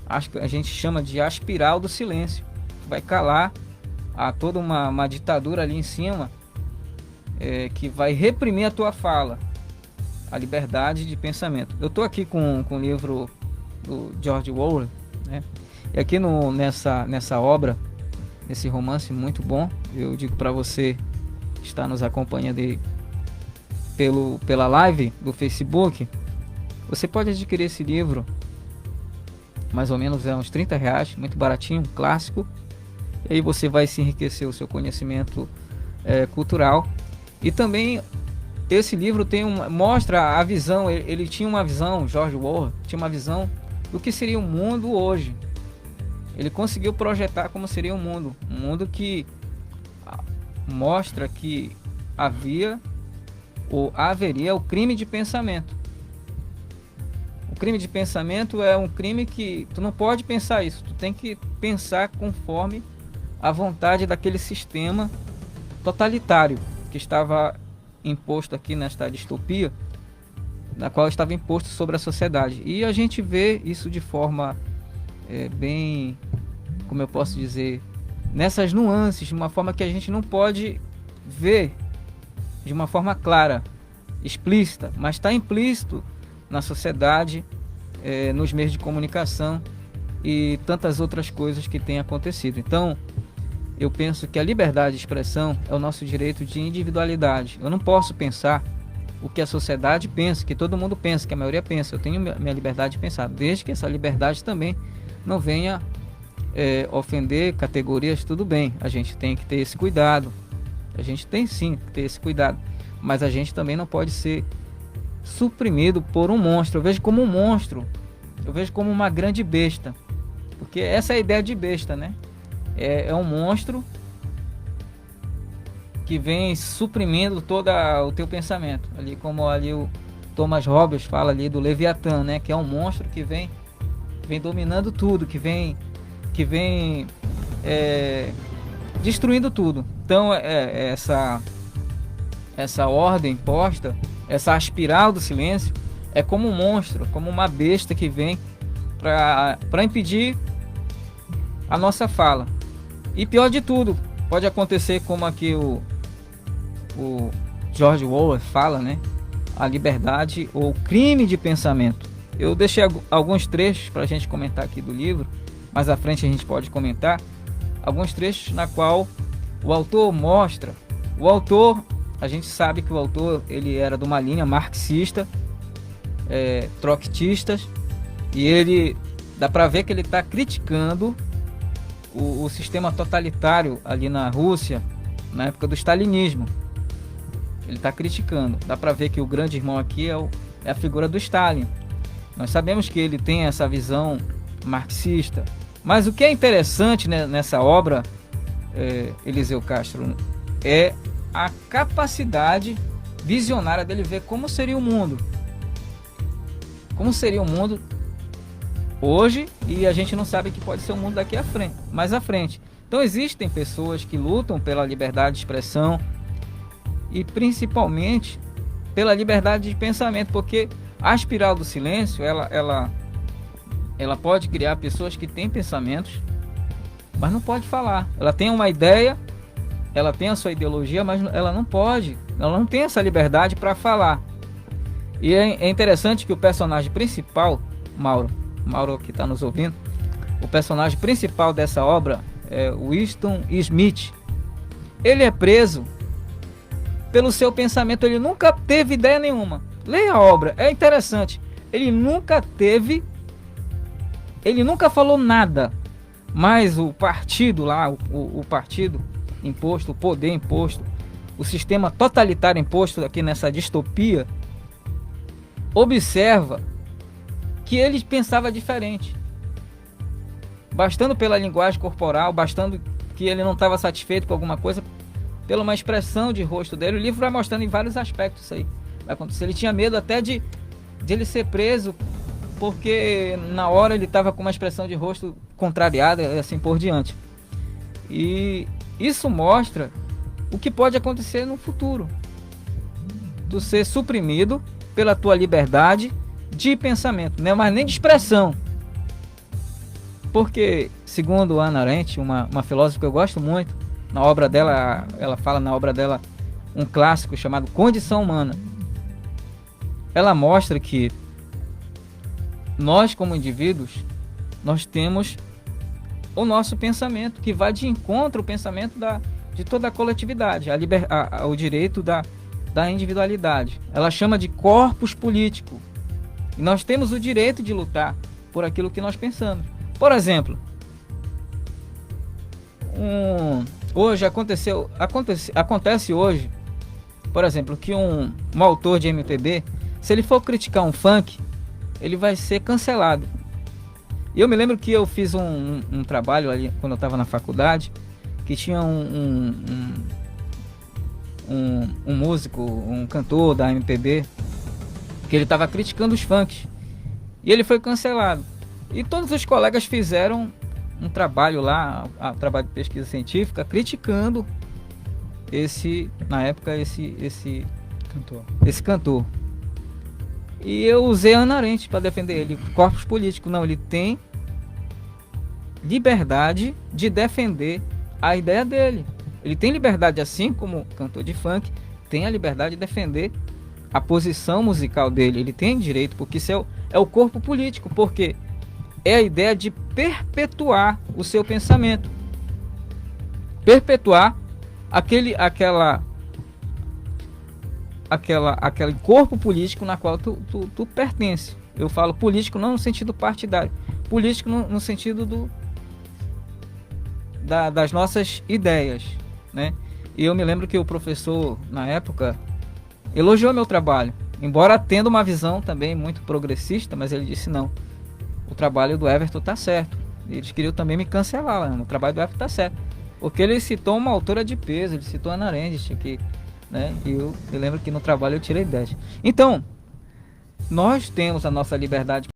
acho que a gente chama de a espiral do silêncio. Vai calar a toda uma ditadura ali em cima, que vai reprimir a tua fala, a liberdade de pensamento. Eu estou aqui com o livro do George Orwell, né? E aqui nessa obra, nesse romance muito bom, eu digo para você que está nos acompanhando aí pela live do Facebook, você pode adquirir esse livro, mais ou menos uns R$ 30, muito baratinho, clássico. E aí você vai se enriquecer o seu conhecimento cultural. E também esse livro mostra a visão, ele tinha uma visão, George Orwell tinha uma visão do que seria o mundo hoje. Ele conseguiu projetar como seria o mundo, um mundo que mostra que havia ou haveria o crime de pensamento. O crime de pensamento é um crime que tu não pode pensar isso, tu tem que pensar conforme a vontade daquele sistema totalitário que estava imposto aqui nesta distopia, na qual estava imposto sobre a sociedade. E a gente vê isso de forma bem, como eu posso dizer, nessas nuances, de uma forma que a gente não pode ver de uma forma clara, explícita, mas está implícito na sociedade, nos meios de comunicação e tantas outras coisas que têm acontecido. Então, eu penso que a liberdade de expressão é o nosso direito de individualidade. Eu não posso pensar o que a sociedade pensa, que todo mundo pensa, que a maioria pensa. Eu tenho minha liberdade de pensar, desde que essa liberdade também não venha ofender categorias. Tudo bem, a gente tem que ter esse cuidado. A gente tem sim que ter esse cuidado, mas a gente também não pode ser suprimido por um monstro. Eu vejo como um monstro, eu vejo como uma grande besta, porque essa é a ideia de besta, né? É um monstro que vem suprimindo todo o teu pensamento, ali como ali o Thomas Hobbes fala ali do Leviatã, né? Que é um monstro que vem dominando tudo, que vem destruindo tudo. Então essa ordem posta, essa espiral do silêncio, é como um monstro, como uma besta que vem para impedir a nossa fala. E pior de tudo, pode acontecer como aqui o George Orwell fala, né? A liberdade ou crime de pensamento. Eu deixei alguns trechos para a gente comentar aqui do livro, mais à frente a gente pode comentar alguns trechos na qual o autor mostra. O autor, a gente sabe que o autor ele era de uma linha marxista, trotskistas, e ele dá para ver que ele está criticando o sistema totalitário ali na Rússia, na época do stalinismo. Ele está criticando. Dá para ver que o grande irmão aqui é a figura do Stalin. Nós sabemos que ele tem essa visão marxista. Mas o que é interessante, né, nessa obra, Eliseu Castro, é a capacidade visionária dele ver como seria o mundo. Como seria o mundo hoje, e a gente não sabe que pode ser o mundo daqui à frente, mais à frente. Então existem pessoas que lutam pela liberdade de expressão e principalmente pela liberdade de pensamento, porque a espiral do silêncio, ela pode criar pessoas que têm pensamentos, mas não pode falar. Ela tem uma ideia, ela tem a sua ideologia, mas ela não tem essa liberdade para falar. E é interessante que o personagem principal, Mauro que está nos ouvindo, o personagem principal dessa obra é Winston Smith. Ele é preso pelo seu pensamento, ele nunca teve ideia nenhuma. Leia a obra, é interessante. Ele nunca falou nada, mas o partido lá, o partido imposto, o poder imposto, o sistema totalitário imposto aqui nessa distopia, observa que ele pensava diferente. Bastando pela linguagem corporal, bastando que ele não estava satisfeito com alguma coisa, pela uma expressão de rosto dele. O livro vai mostrando em vários aspectos isso aí. Vai acontecer. Ele tinha medo até de ele ser preso, porque na hora ele estava com uma expressão de rosto contrariada e assim por diante. E isso mostra o que pode acontecer no futuro. Tu ser suprimido pela tua liberdade de pensamento, né? Mas nem de expressão. Porque, segundo Hannah Arendt, uma filósofa que eu gosto muito, na obra dela, ela fala na obra dela um clássico chamado Condição Humana. Ela mostra que nós, como indivíduos, nós temos o nosso pensamento, que vai de encontro ao pensamento de toda a coletividade, o direito da individualidade. Ela chama de corpus político. E nós temos o direito de lutar por aquilo que nós pensamos. Por exemplo, hoje acontece hoje, por exemplo, que um autor de MPB, se ele for criticar um funk, ele vai ser cancelado. E eu me lembro que eu fiz um trabalho ali quando eu estava na faculdade, que tinha um músico, um cantor da MPB, que ele estava criticando os funks. E ele foi cancelado. E todos os colegas fizeram um trabalho lá, um trabalho de pesquisa científica, criticando na época, esse cantor. E eu usei a Hannah Arendt para defender ele. Corpus político, não, ele tem liberdade de defender a ideia dele. Ele tem liberdade, assim como cantor de funk, tem a liberdade de defender a posição musical dele. Ele tem direito, porque isso é o corpo político, porque é a ideia de perpetuar o seu pensamento, perpetuar aquele corpo político na qual tu pertence. Eu falo político não no sentido partidário, político no sentido das nossas ideias, né? E eu me lembro que o professor, na época, elogiou meu trabalho, embora tendo uma visão também muito progressista, mas ele disse não, o trabalho do Everton tá certo. Eles queriam também me cancelar, o trabalho do Everton tá certo, porque ele citou uma autora de peso, ele citou a Hannah Arendt, né? E eu lembro que no trabalho eu tirei 10. Então, nós temos a nossa liberdade